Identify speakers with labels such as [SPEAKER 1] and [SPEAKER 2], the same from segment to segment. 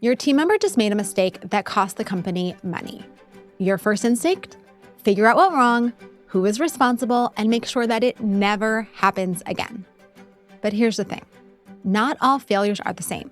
[SPEAKER 1] Your team member just made a mistake that cost the company money. Your first instinct? Figure out what went wrong, who is responsible, and make sure that it never happens again. But here's the thing. Not all failures are the same.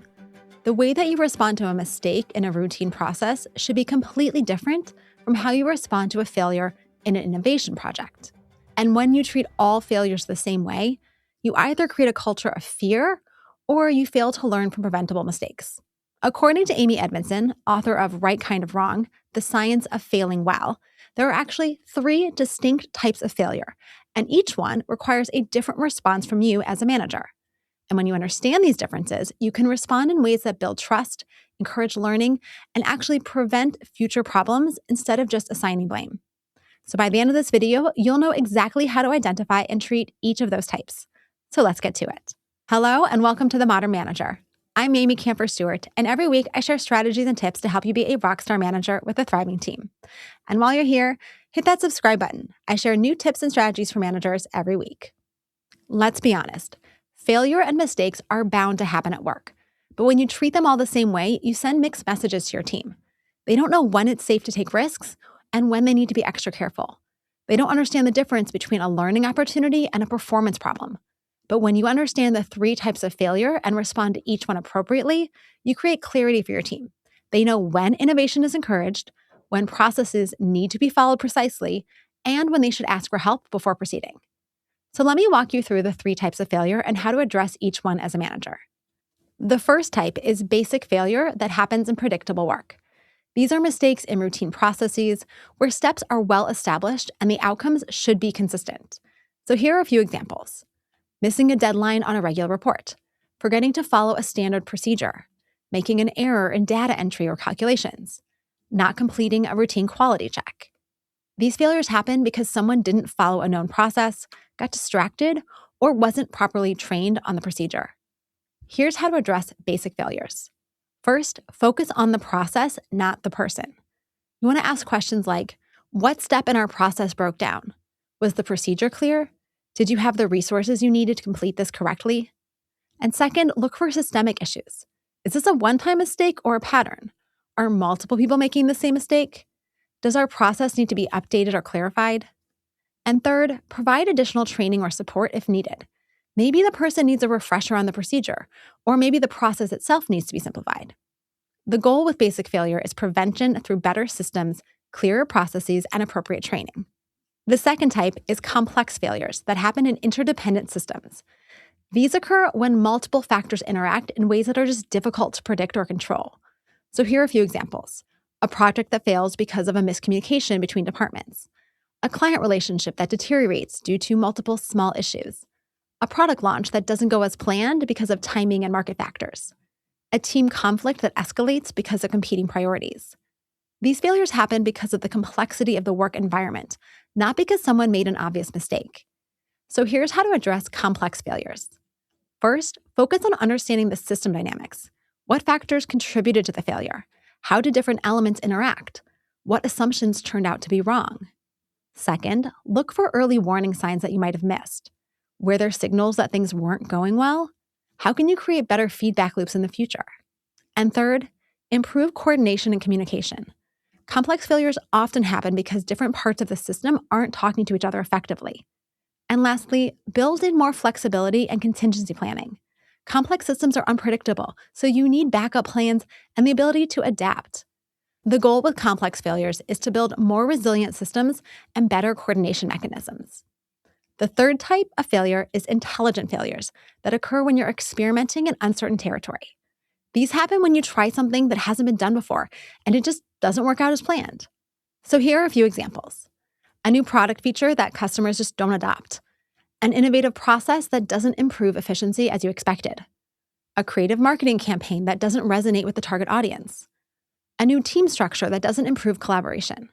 [SPEAKER 1] The way that you respond to a mistake in a routine process should be completely different from how you respond to a failure in an innovation project. And when you treat all failures the same way, you either create a culture of fear or you fail to learn from preventable mistakes. According to Amy Edmondson, author of Right Kind of Wrong, The Science of Failing Well, there are actually 3 distinct types of failure, and each one requires a different response from you as a manager. And when you understand these differences, you can respond in ways that build trust, encourage learning, and actually prevent future problems instead of just assigning blame. So by the end of this video, you'll know exactly how to identify and treat each of those types. So let's get to it. Hello, and welcome to The Modern Manager. I'm Amy Camper-Stewart, and every week I share strategies and tips to help you be a rockstar manager with a thriving team. And while you're here, hit that subscribe button. I share new tips and strategies for managers every week. Let's be honest. Failure and mistakes are bound to happen at work. But when you treat them all the same way, you send mixed messages to your team. They don't know when it's safe to take risks and when they need to be extra careful. They don't understand the difference between a learning opportunity and a performance problem. But when you understand the 3 types of failure and respond to each one appropriately, you create clarity for your team. They know when innovation is encouraged, when processes need to be followed precisely, and when they should ask for help before proceeding. So let me walk you through the 3 types of failure and how to address each one as a manager. The first type is basic failure that happens in predictable work. These are mistakes in routine processes where steps are well established and the outcomes should be consistent. So here are a few examples. Missing a deadline on a regular report, forgetting to follow a standard procedure, making an error in data entry or calculations, not completing a routine quality check. These failures happen because someone didn't follow a known process, got distracted, or wasn't properly trained on the procedure. Here's how to address basic failures. First, focus on the process, not the person. You want to ask questions like, what step in our process broke down? Was the procedure clear? Did you have the resources you needed to complete this correctly? And second, look for systemic issues. Is this a one-time mistake or a pattern? Are multiple people making the same mistake? Does our process need to be updated or clarified? And third, provide additional training or support if needed. Maybe the person needs a refresher on the procedure, or maybe the process itself needs to be simplified. The goal with basic failure is prevention through better systems, clearer processes, and appropriate training. The second type is complex failures that happen in interdependent systems. These occur when multiple factors interact in ways that are just difficult to predict or control. So here are a few examples. A project that fails because of a miscommunication between departments. A client relationship that deteriorates due to multiple small issues. A product launch that doesn't go as planned because of timing and market factors. A team conflict that escalates because of competing priorities. These failures happen because of the complexity of the work environment, not because someone made an obvious mistake. So here's how to address complex failures. First, focus on understanding the system dynamics. What factors contributed to the failure? How did different elements interact? What assumptions turned out to be wrong? Second, look for early warning signs that you might have missed. Were there signals that things weren't going well? How can you create better feedback loops in the future? And third, improve coordination and communication. Complex failures often happen because different parts of the system aren't talking to each other effectively. And lastly, build in more flexibility and contingency planning. Complex systems are unpredictable, so you need backup plans and the ability to adapt. The goal with complex failures is to build more resilient systems and better coordination mechanisms. The third type of failure is intelligent failures that occur when you're experimenting in uncertain territory. These happen when you try something that hasn't been done before and it just doesn't work out as planned. So here are a few examples. A new product feature that customers just don't adopt. An innovative process that doesn't improve efficiency as you expected. A creative marketing campaign that doesn't resonate with the target audience. A new team structure that doesn't improve collaboration.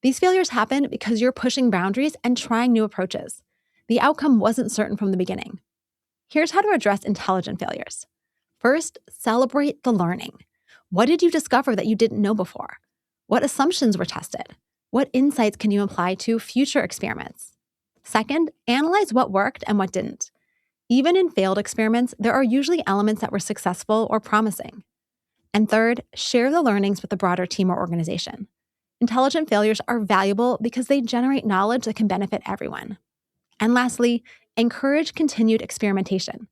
[SPEAKER 1] These failures happen because you're pushing boundaries and trying new approaches. The outcome wasn't certain from the beginning. Here's how to address intelligent failures. First, celebrate the learning. What did you discover that you didn't know before? What assumptions were tested? What insights can you apply to future experiments? Second, analyze what worked and what didn't. Even in failed experiments, there are usually elements that were successful or promising. And third, share the learnings with the broader team or organization. Intelligent failures are valuable because they generate knowledge that can benefit everyone. And lastly, encourage continued experimentation.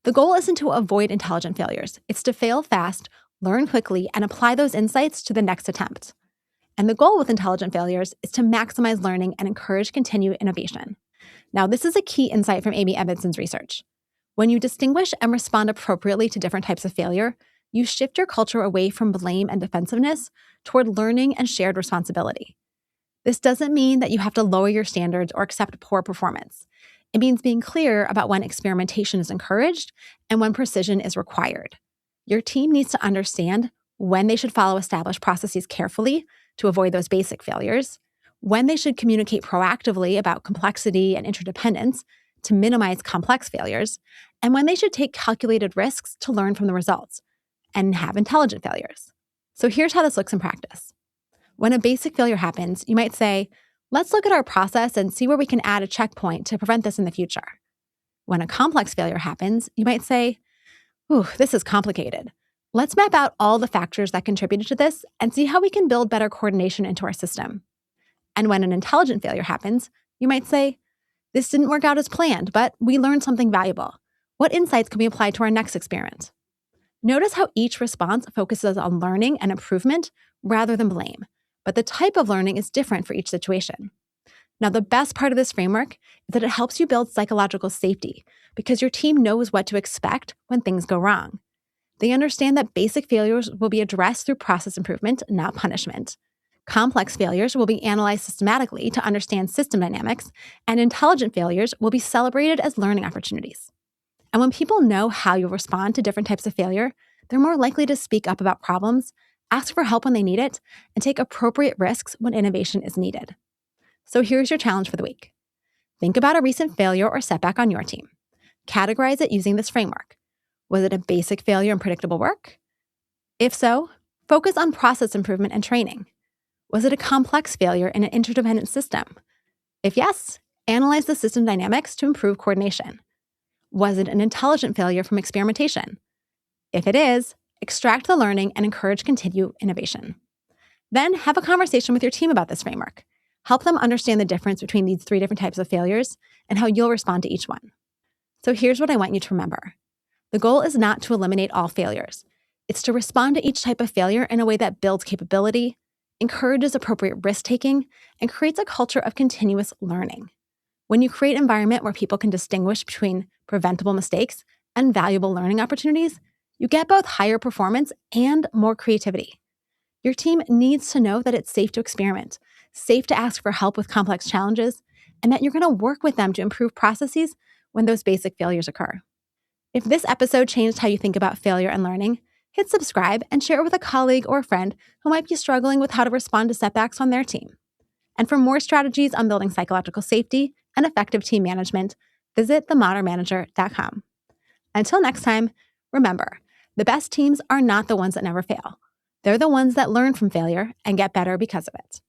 [SPEAKER 1] The goal isn't to avoid intelligent failures. It's to fail fast, learn quickly, and apply those insights to the next attempt. And the goal with intelligent failures is to maximize learning and encourage continued innovation. Now, this is a key insight from Amy Edmondson's research. When you distinguish and respond appropriately to different types of failure, you shift your culture away from blame and defensiveness toward learning and shared responsibility. This doesn't mean that you have to lower your standards or accept poor performance. It means being clear about when experimentation is encouraged and when precision is required. Your team needs to understand when they should follow established processes carefully to avoid those basic failures, when they should communicate proactively about complexity and interdependence to minimize complex failures, and when they should take calculated risks to learn from the results and have intelligent failures. So here's how this looks in practice. When a basic failure happens, you might say, let's look at our process and see where we can add a checkpoint to prevent this in the future. When a complex failure happens, you might say, ooh, this is complicated. Let's map out all the factors that contributed to this and see how we can build better coordination into our system. And when an intelligent failure happens, you might say, this didn't work out as planned, but we learned something valuable. What insights can we apply to our next experiment? Notice how each response focuses on learning and improvement rather than blame, but the type of learning is different for each situation. Now, the best part of this framework is that it helps you build psychological safety because your team knows what to expect when things go wrong. They understand that basic failures will be addressed through process improvement, not punishment. Complex failures will be analyzed systematically to understand system dynamics, and intelligent failures will be celebrated as learning opportunities. And when people know how you'll respond to different types of failure, they're more likely to speak up about problems, ask for help when they need it, and take appropriate risks when innovation is needed. So here's your challenge for the week. Think about a recent failure or setback on your team. Categorize it using this framework. Was it a basic failure in predictable work? If so, focus on process improvement and training. Was it a complex failure in an interdependent system? If yes, analyze the system dynamics to improve coordination. Was it an intelligent failure from experimentation? If it is, extract the learning and encourage continued innovation. Then have a conversation with your team about this framework. Help them understand the difference between these 3 different types of failures and how you'll respond to each one. So here's what I want you to remember. The goal is not to eliminate all failures. It's to respond to each type of failure in a way that builds capability, encourages appropriate risk-taking, and creates a culture of continuous learning. When you create an environment where people can distinguish between preventable mistakes and valuable learning opportunities, you get both higher performance and more creativity. Your team needs to know that it's safe to experiment, safe to ask for help with complex challenges, and that you're going to work with them to improve processes when those basic failures occur. If this episode changed how you think about failure and learning, hit subscribe and share it with a colleague or a friend who might be struggling with how to respond to setbacks on their team. And for more strategies on building psychological safety and effective team management, visit themodernmanager.com. Until next time, remember, the best teams are not the ones that never fail. They're the ones that learn from failure and get better because of it.